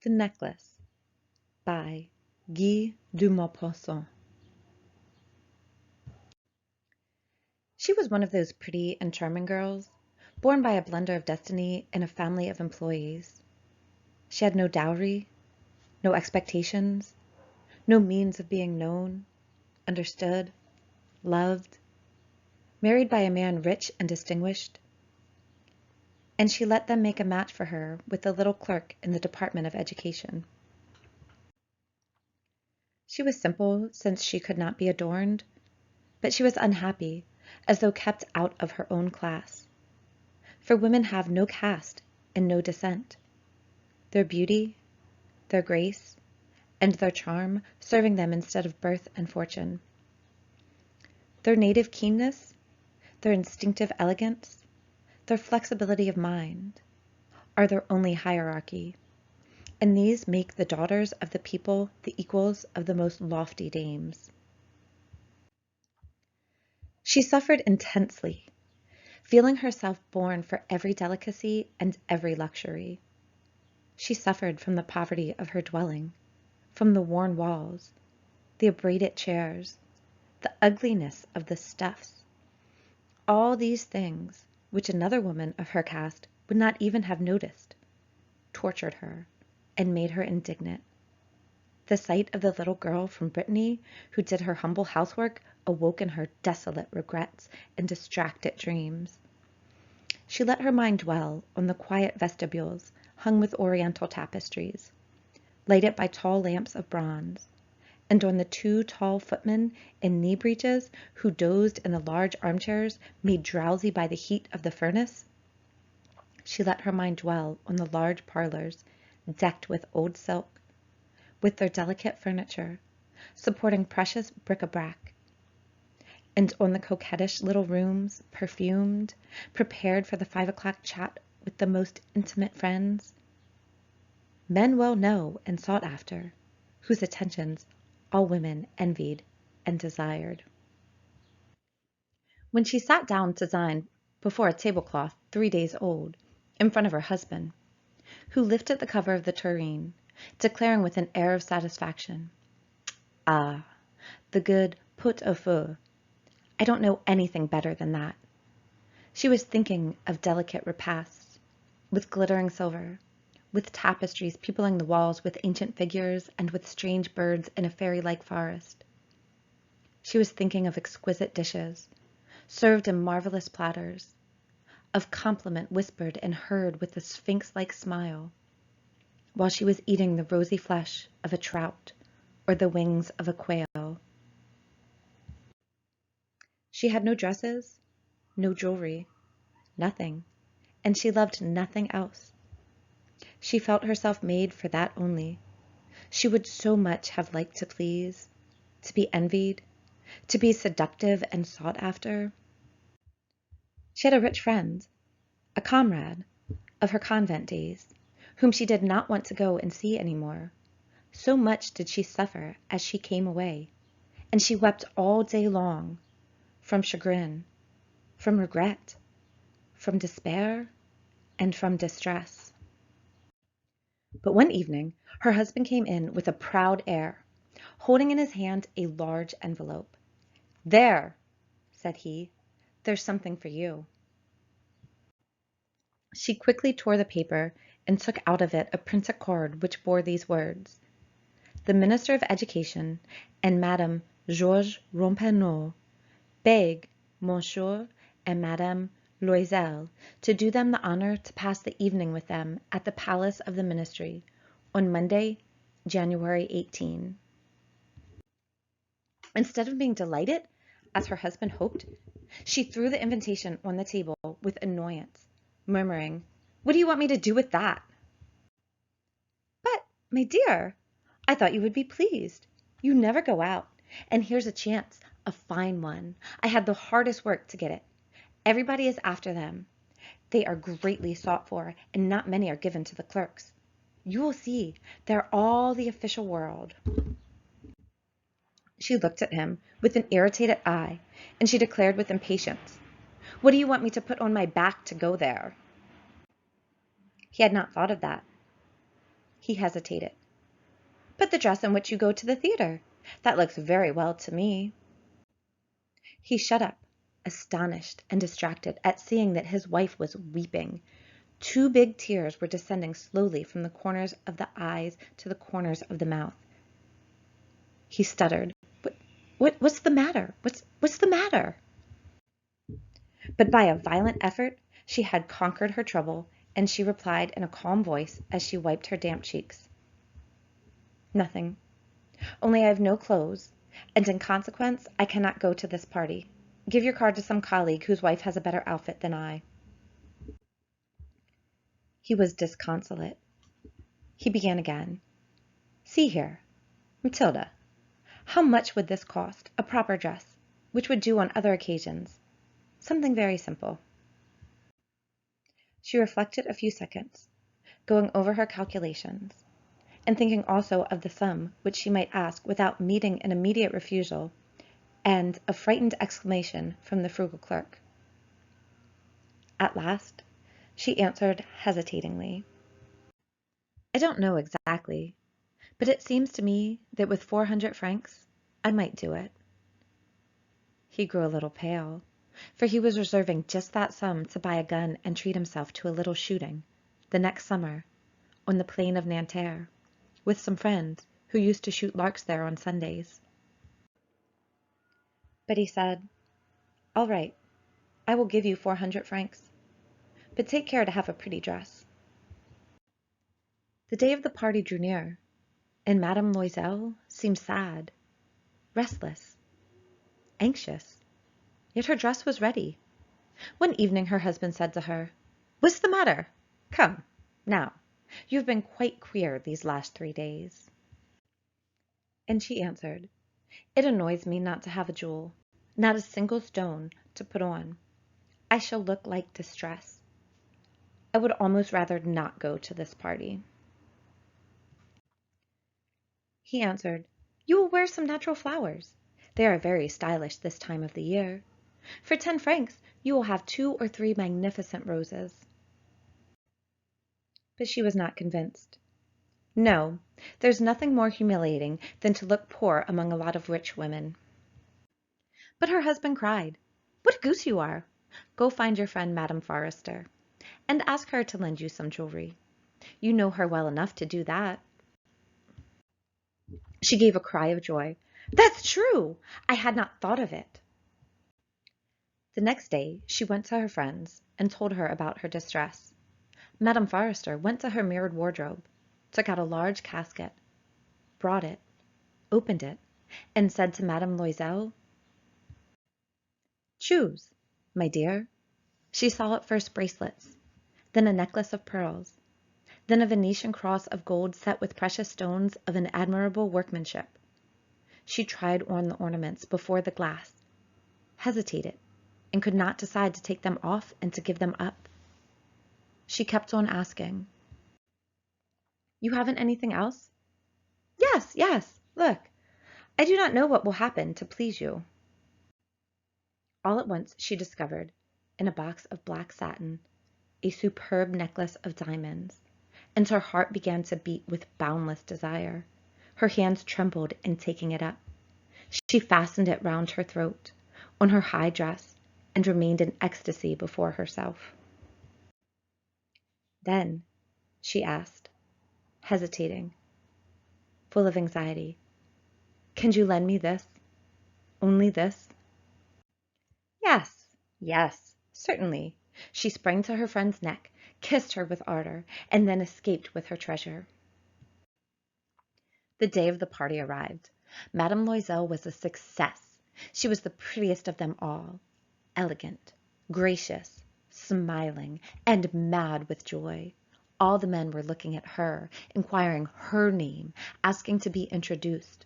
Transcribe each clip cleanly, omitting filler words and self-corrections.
The Necklace by Guy de Maupassant. She was one of those pretty and charming girls, born by a blunder of destiny in a family of employees. She had no dowry, no expectations, no means of being known, understood, loved, married by a man rich and distinguished, and she let them make a match for her with the little clerk in the Department of Education. She was simple, since she could not be adorned, but she was unhappy, as though kept out of her own class. For women have no caste and no descent. Their beauty, their grace, and their charm serving them instead of birth and fortune. Their native keenness, their instinctive elegance, their flexibility of mind, are their only hierarchy, and these make the daughters of the people the equals of the most lofty dames. She suffered intensely, feeling herself born for every delicacy and every luxury. She suffered from the poverty of her dwelling, from the worn walls, the abraded chairs, the ugliness of the stuffs. All these things, which another woman of her caste would not even have noticed, tortured her and made her indignant. The sight of the little girl from Brittany who did her humble housework awoke in her desolate regrets and distracted dreams. She let her mind dwell on the quiet vestibules hung with oriental tapestries, lighted by tall lamps of bronze, and on the two tall footmen in knee breeches who dozed in the large armchairs made drowsy by the heat of the furnace. She let her mind dwell on the large parlors decked with old silk, with their delicate furniture, supporting precious bric-a-brac, and on the coquettish little rooms, perfumed, prepared for the 5 o'clock chat with the most intimate friends. Men well know and sought after, whose attentions all women envied and desired. When she sat down to dine before a tablecloth 3 days old, in front of her husband, who lifted the cover of the tureen, declaring with an air of satisfaction, "Ah, the good pot au feu. I don't know anything better than that." She was thinking of delicate repasts, with glittering silver, with tapestries peopling the walls with ancient figures and with strange birds in a fairy-like forest. She was thinking of exquisite dishes, served in marvelous platters, of compliment whispered and heard with a sphinx-like smile, while she was eating the rosy flesh of a trout or the wings of a quail. She had no dresses, no jewelry, nothing, and she loved nothing else. She felt herself made for that only. She would so much have liked to please, to be envied, to be seductive and sought after. She had a rich friend, a comrade of her convent days, whom she did not want to go and see any more. So much did she suffer as she came away, and she wept all day long, from chagrin, from regret, from despair, and from distress. But one evening her husband came in with a proud air, holding in his hand a large envelope. "There," said he, "there's something for you." She quickly tore the paper and took out of it a printed card which bore these words: "The Minister of Education and Madame Georges Ramponneau beg Monsieur and Madame Loisel to do them the honor to pass the evening with them at the Palace of the Ministry on Monday, January 18. Instead of being delighted, as her husband hoped, she threw the invitation on the table with annoyance, murmuring, "What do you want me to do with that?" "But, my dear, I thought you would be pleased. You never go out, and here's a chance, a fine one. I had the hardest work to get it. Everybody is after them. They are greatly sought for, and not many are given to the clerks. You will see, they're all the official world." She looked at him with an irritated eye, and she declared with impatience, "What do you want me to put on my back to go there?" He had not thought of that. He hesitated. "But the dress in which you go to the theater. That looks very well to me." He shut up, astonished and distracted at seeing that his wife was weeping. 2 big tears were descending slowly from the corners of the eyes to the corners of the mouth. He stuttered. What's the matter? What's the matter?" But by a violent effort she had conquered her trouble, and she replied in a calm voice as she wiped her damp cheeks. "Nothing. Only I have no clothes, and in consequence I cannot go to this party. Give your card to some colleague whose wife has a better outfit than I." He was disconsolate. He began again. "See here, Matilda, how much would this cost, a proper dress, which would do on other occasions? Something very simple." She reflected a few seconds, going over her calculations, and thinking also of the sum which she might ask without meeting an immediate refusal, and a frightened exclamation from the frugal clerk. At last she answered hesitatingly, "I don't know exactly, but it seems to me that with 400 francs I might do it." He grew a little pale, for he was reserving just that sum to buy a gun and treat himself to a little shooting, the next summer, on the plain of Nanterre, with some friends who used to shoot larks there on Sundays. But he said, "All right, I will give you 400 francs, but take care to have a pretty dress." The day of the party drew near, and Madame Loisel seemed sad, restless, anxious, yet her dress was ready. One evening her husband said to her, "What's the matter? Come, now, you have been quite queer these last 3 days." And she answered, "It annoys me not to have a jewel, not a single stone, to put on. I shall look like distress. I would almost rather not go to this party." He answered, "You will wear some natural flowers. They are very stylish this time of the year. For 10 francs you will have 2 or 3 magnificent roses." But she was not convinced. No, there's nothing more humiliating than to look poor among a lot of rich women. But her husband cried, "What a goose you are! Go find your friend Madame Forrester, and ask her to lend you some jewelry. You know her well enough to do that." She gave a cry of joy. "That's true! I had not thought of it." The next day she went to her friends and told her about her distress. Madame Forrester went to her mirrored wardrobe, took out a large casket, brought it, opened it, and said to Madame Loisel, "Choose, my dear." She saw at first bracelets, then a necklace of pearls, then a Venetian cross of gold set with precious stones of an admirable workmanship. She tried on the ornaments before the glass, hesitated, and could not decide to take them off and to give them up. She kept on asking, "You haven't anything else?" "Yes, yes, look. I do not know what will happen to please you." All at once she discovered, in a box of black satin, a superb necklace of diamonds, and her heart began to beat with boundless desire. Her hands trembled in taking it up. She fastened it round her throat, on her high dress, and remained in ecstasy before herself. Then she asked, hesitating, full of anxiety, "Can you lend me this? Only this?" "Yes, yes, certainly." She sprang to her friend's neck, kissed her with ardor, and then escaped with her treasure. The day of the party arrived. Madame Loisel was a success. She was the prettiest of them all, elegant, gracious, smiling, and mad with joy. All the men were looking at her, inquiring her name, asking to be introduced.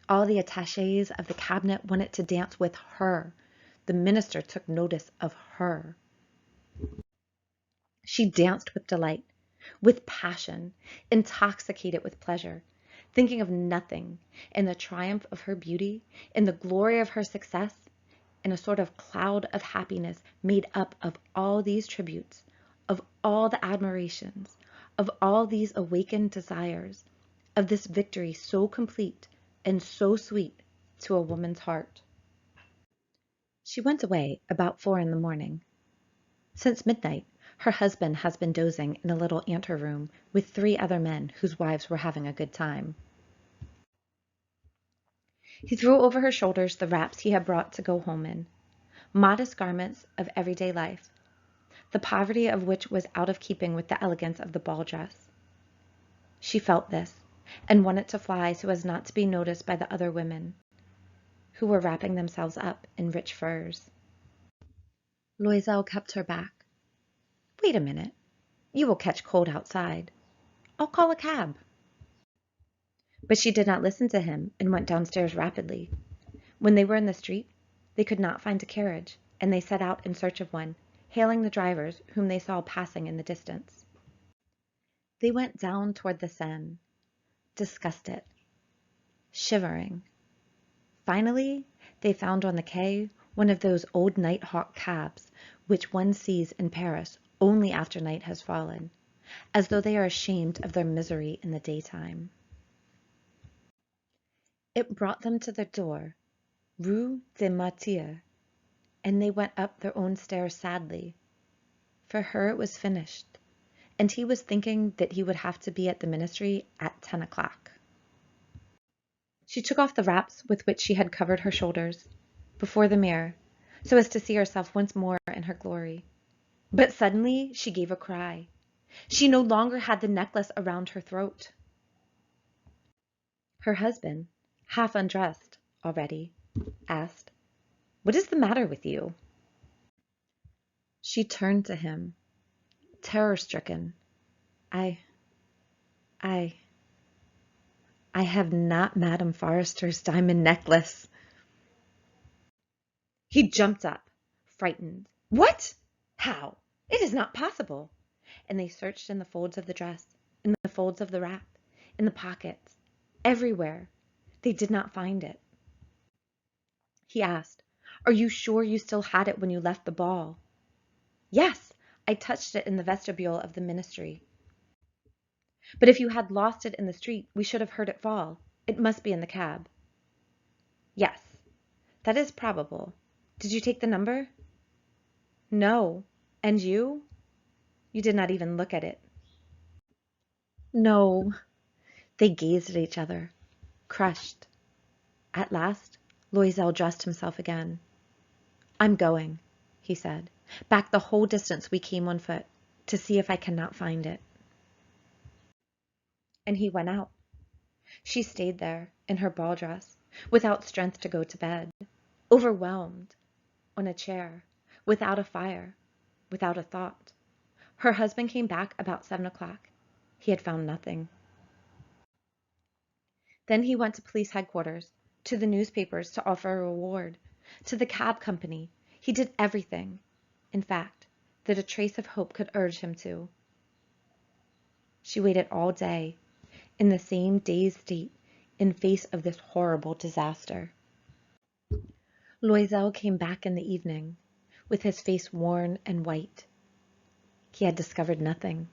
All the attachés of the cabinet wanted to dance with her. The minister took notice of her. She danced with delight, with passion, intoxicated with pleasure, thinking of nothing, in the triumph of her beauty, in the glory of her success, in a sort of cloud of happiness made up of all these tributes, of all the admirations, of all these awakened desires, of this victory so complete and so sweet to a woman's heart. She went away about 4 in the morning. Since midnight, her husband has been dozing in a little anteroom with 3 other men whose wives were having a good time. He threw over her shoulders the wraps he had brought to go home in, modest garments of everyday life, the poverty of which was out of keeping with the elegance of the ball dress. She felt this, and wanted to fly so as not to be noticed by the other women, who were wrapping themselves up in rich furs. Loisel kept her back. "Wait a minute. You will catch cold outside. I'll call a cab." But she did not listen to him and went downstairs rapidly. When they were in the street, they could not find a carriage, and they set out in search of one, hailing the drivers whom they saw passing in the distance. They went down toward the Seine, disgusted, shivering. Finally, they found on the quay one of those old night-hawk cabs which one sees in Paris only after night has fallen, as though they are ashamed of their misery in the daytime. It brought them to their door, Rue des Martyrs, and they went up their own stairs sadly. For her it was finished, and he was thinking that he would have to be at the ministry at 10 o'clock. She took off the wraps with which she had covered her shoulders, before the mirror, so as to see herself once more in her glory. But suddenly she gave a cry. She no longer had the necklace around her throat. Her husband, half undressed already, asked, "What is the matter with you?" She turned to him, terror-stricken. I have not Madame Forrester's diamond necklace." He jumped up, frightened. "What? How? It is not possible." And they searched in the folds of the dress, in the folds of the wrap, in the pockets, everywhere. They did not find it. He asked, "Are you sure you still had it when you left the ball?" "Yes, I touched it in the vestibule of the ministry." "But if you had lost it in the street, we should have heard it fall. It must be in the cab." "Yes, that is probable. Did you take the number?" "No. And you?" "You did not even look at it." "No." They gazed at each other, crushed. At last, Loisel dressed himself again. "I'm going," he said, "back the whole distance we came on foot, to see if I cannot find it." And he went out. She stayed there, in her ball dress, without strength to go to bed, overwhelmed, on a chair, without a fire, without a thought. Her husband came back about 7 o'clock. He had found nothing. Then he went to police headquarters, to the newspapers to offer a reward, to the cab company. He did everything, in fact, that a trace of hope could urge him to. She waited all day, in the same dazed state, in face of this horrible disaster. Loisel came back in the evening, with his face worn and white. He had discovered nothing.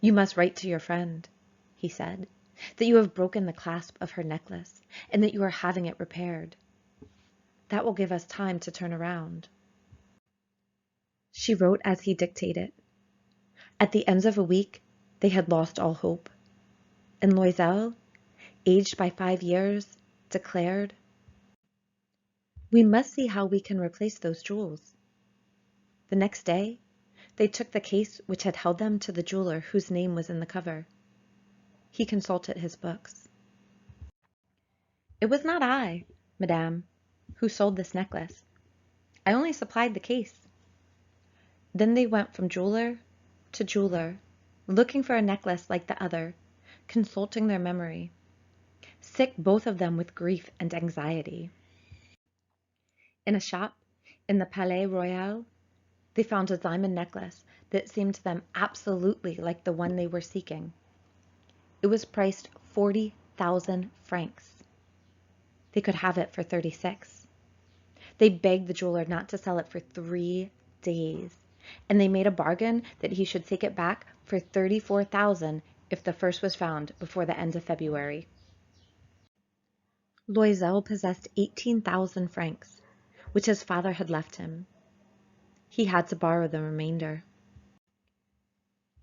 "You must write to your friend," he said, "that you have broken the clasp of her necklace, and that you are having it repaired. That will give us time to turn around." She wrote as he dictated. At the end of a week, they had lost all hope. And Loisel, aged by 5 years, declared, "We must see how we can replace those jewels." The next day, they took the case which had held them to the jeweler whose name was in the cover. He consulted his books. "It was not I, madame, who sold this necklace. I only supplied the case." Then they went from jeweler to jeweler, looking for a necklace like the other, consulting their memory, sick both of them with grief and anxiety. In a shop in the Palais Royal, they found a diamond necklace that seemed to them absolutely like the one they were seeking. It was priced 40,000 francs. They could have it for 36. They begged the jeweler not to sell it for 3 days, and they made a bargain that he should take it back for 34,000 if the first was found before the end of February. Loisel possessed 18,000 francs, which his father had left him. He had to borrow the remainder.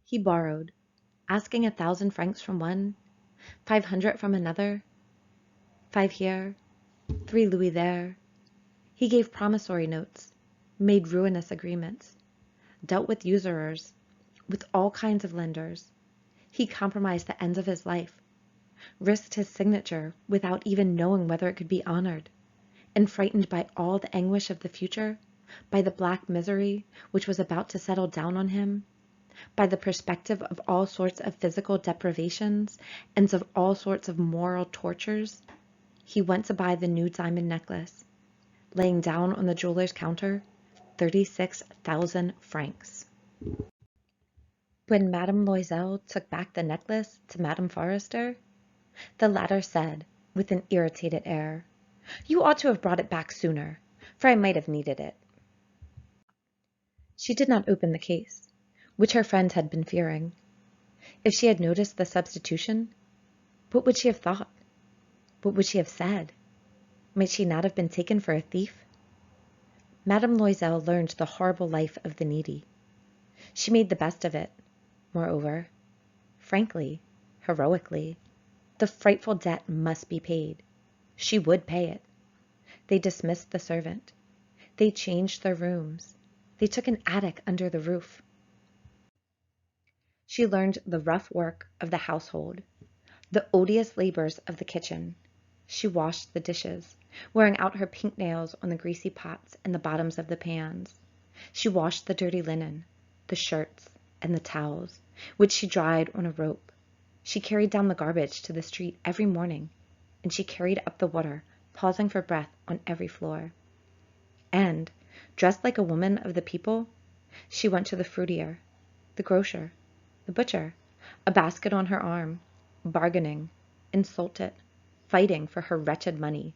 He borrowed, asking 1,000 francs from one, 500 from another, 5 here, 3 louis there. He gave promissory notes, made ruinous agreements, dealt with usurers, with all kinds of lenders. He compromised the ends of his life, risked his signature without even knowing whether it could be honored, and frightened by all the anguish of the future, by the black misery which was about to settle down on him, by the perspective of all sorts of physical deprivations and of all sorts of moral tortures, he went to buy the new diamond necklace, laying down on the jeweler's counter 36,000 francs. When Madame Loisel took back the necklace to Madame Forrester, the latter said, with an irritated air, "You ought to have brought it back sooner, for I might have needed it." She did not open the case, which her friend had been fearing. If she had noticed the substitution, what would she have thought? What would she have said? Might she not have been taken for a thief? Madame Loisel learned the horrible life of the needy. She made the best of it, moreover, frankly, heroically. The frightful debt must be paid. She would pay it. They dismissed the servant. They changed their rooms. They took an attic under the roof. She learned the rough work of the household, the odious labors of the kitchen. She washed the dishes, wearing out her pink nails on the greasy pots and the bottoms of the pans. She washed the dirty linen, the shirts, and the towels, which she dried on a rope. She carried down the garbage to the street every morning, and she carried up the water, pausing for breath on every floor. And, dressed like a woman of the people, she went to the fruitier, the grocer, the butcher, a basket on her arm, bargaining, insulted, fighting for her wretched money,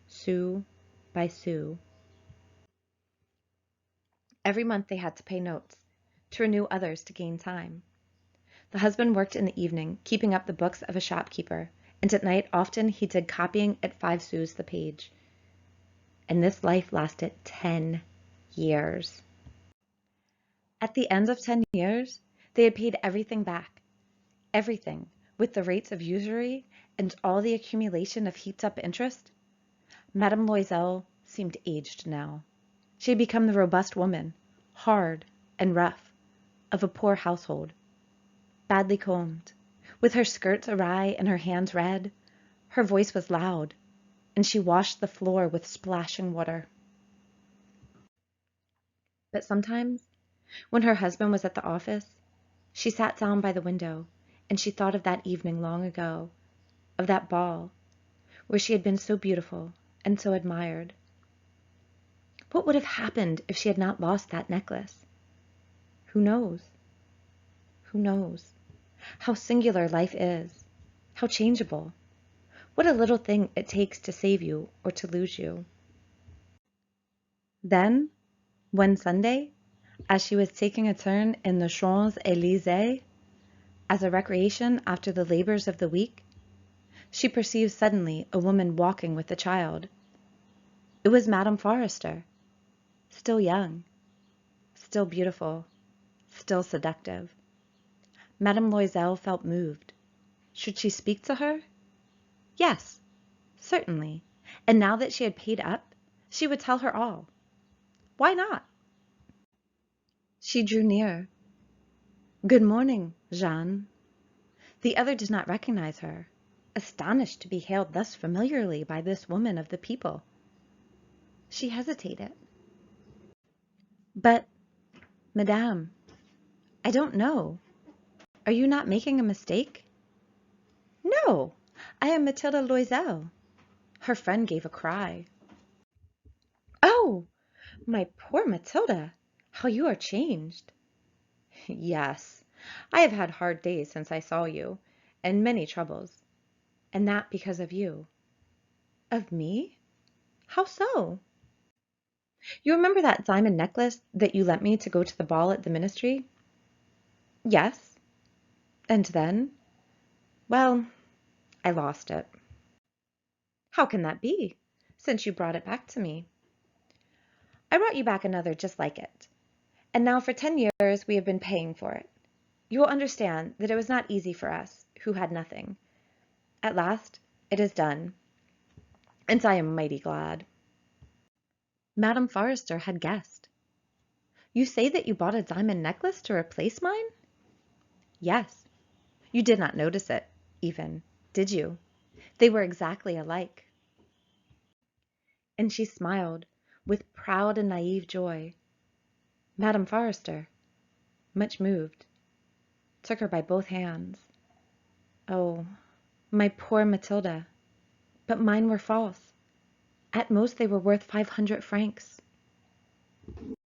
sou by sou. Every month they had to pay notes, to renew others to gain time. The husband worked in the evening, keeping up the books of a shopkeeper, and at night often he did copying at 5 sous the page. And this life lasted 10 years. At the end of 10 years, they had paid everything back. Everything, with the rates of usury and all the accumulation of heaped-up interest. Madame Loisel seemed aged now. She had become the robust woman, hard and rough, of a poor household, badly combed, with her skirts awry and her hands red. Her voice was loud, and she washed the floor with splashing water. But sometimes, when her husband was at the office, she sat down by the window, and she thought of that evening long ago, of that ball, where she had been so beautiful and so admired. What would have happened if she had not lost that necklace? Who knows? Who knows? How singular life is, how changeable. What a little thing it takes to save you or to lose you. Then, one Sunday, as she was taking a turn in the Champs-Élysées, as a recreation after the labors of the week, she perceived suddenly a woman walking with a child. It was Madame Forrester, still young, still beautiful, still seductive. Madame Loisel felt moved. Should she speak to her? Yes, certainly. And now that she had paid up, she would tell her all. Why not? She drew near. "Good morning, Jeanne." The other did not recognize her, astonished to be hailed thus familiarly by this woman of the people. She hesitated. "But, Madame, I don't know. Are you not making a mistake?" "No, I am Mathilde Loisel." Her friend gave a cry. "Oh, my poor Mathilde, how you are changed!" "Yes, I have had hard days since I saw you, and many troubles, and that because of you." "Of me? How so?" "You remember that diamond necklace that you lent me to go to the ball at the ministry?" "Yes." And then? Well, I lost it. How can that be, since you brought it back to me? I brought you back another just like it. And now for 10 years we have been paying for it. You will understand that it was not easy for us, who had nothing. At last, it is done, and I am mighty glad. Madame Forrester had guessed. You say that you bought a diamond necklace to replace mine? Yes. You did not notice it, even, did you? They were exactly alike. And she smiled with proud and naive joy. Madame Forrester, much moved, took her by both hands. Oh, my poor Matilda! But mine were false. At most they were worth 500 francs.